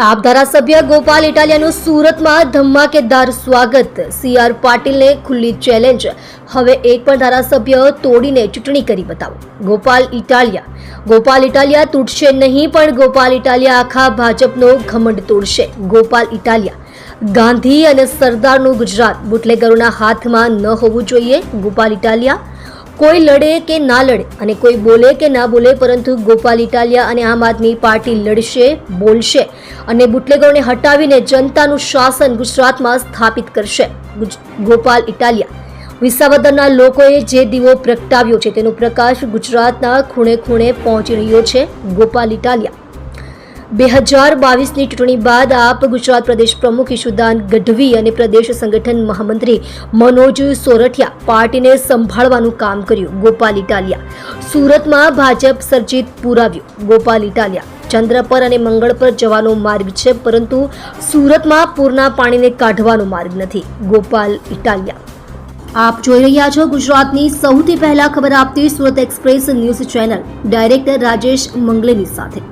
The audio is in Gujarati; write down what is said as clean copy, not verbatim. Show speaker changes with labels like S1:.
S1: આપ ધારાસભ્ય ગોપાલ ઇટાલિયાનું સુરતમાં ધમાકેદાર સ્વાગત. CR પાટીલને ખુલ્લી ચેલેન્જ. હવે એક પણ ધારાસભ્ય તોડીને ચૂંટણી કરી બતાવો. ગોપાલ ઇટાલિયા તૂટશે નહીં, પણ ગોપાલ ઇટાલિયા આખા ભાજપનો ઘમંડ તોડશે. ગોપાલ ઇટાલિયા ગાંધી અને સરદારનું ગુજરાત બુટલેગરોના હાથમાં ન હોવું જોઈએ. ગોપાલ ઇટાલિયા કોઈ લડે કે ના લડે અને કોઈ બોલે કે ના બોલે, પરંતુ ગોપાલ ઇટાલિયા અને આમ આદમી પાર્ટી લડશે, બોલશે અને બુટલેગરોને હટાવીને જનતાનું શાસન ગુજરાતમાં સ્થાપિત કરશે. ગોપાલ ઇટાલિયા વિસાવદરના લોકોએ જે દીવો પ્રગટાવ્યો છે તેનો પ્રકાશ ગુજરાતના ખૂણે ખૂણે પહોંચી રહ્યો છે. ગોપાલ ઇટાલિયા 2022ની ચૂંટણી બાદ આપ ગુજરાત પ્રદેશ પ્રમુખ ઈશુદાન ગઢવી અને પ્રદેશ સંગઠન મહામંત્રી મનોજ સોરઠિયા પાર્ટીને સંભાળવાનું કામ કર્યું. ગોપાલ ઇટાલિયા સુરતમાં ભાજપ સર્જિત પુરાવ્યું. ગોપાલ ઇટાલિયા ચંદ્ર પર અને મંગળ પર જવાનો માર્ગ છે, પરંતુ સુરતમાં પૂરના પાણીને કાઢવાનો માર્ગ નથી. ગોપાલ ઇટાલિયા. આપ જોઈ રહ્યા છો ગુજરાતની સૌથી પહેલા ખબર આપતી Surat express news channel, director Rajesh મંગલેની સાથે.